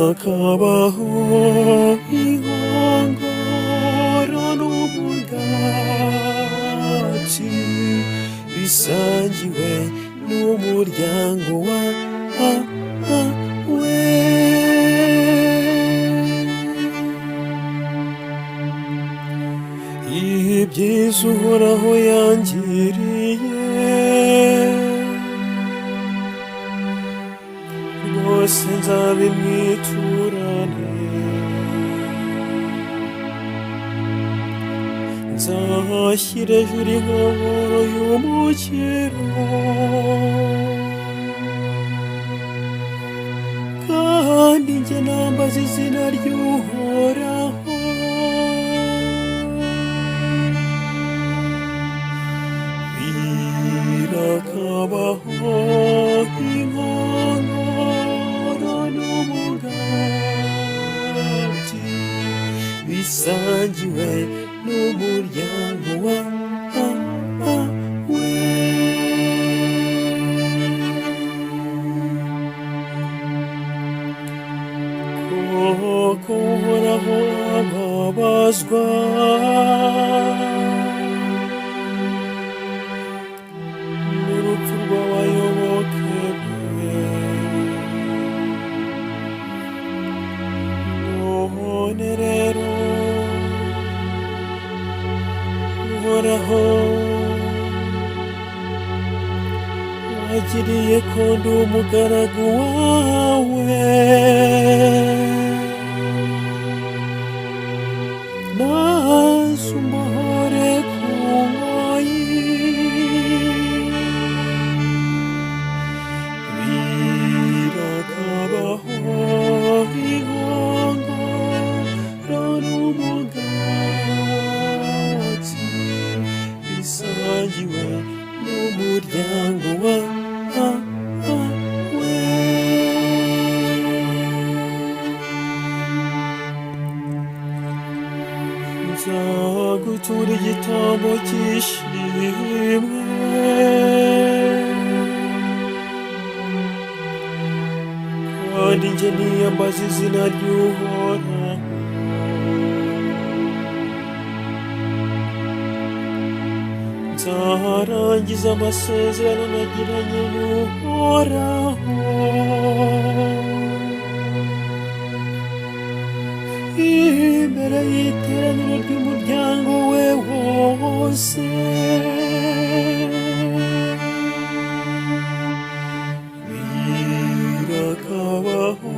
birakabaho inkongoro n'umugati bisangiwe n'umuryango wawe. Ibyiza Uhoraho yangiriye rwose nzabimwiturane, nzashyira ejuru inkongoro y'umukiro, kandi njye nambaza izina ry'Uhoraho. Birakabaho inkongoro n'umugati bisangiwe n'umuryango wawe. Koko Uhoraho ababazwa n'urupfu rw'abayoboke be, none rero Uhoraho wagiriye ko ndi umugaragu wawe, maze umbohore ku ngoyi. Birakabaho inkongoro n'umugati bisangiwe n'umuryango wawe. Nzagutura igitambo cy'ishimwe, kandi njye niyambaza izina ry'Uhoraho. Nzarangiza amasezerano nagiranye n'Uhoraho imbere y'iteraniro ry'umuryango we wose. Birakabaho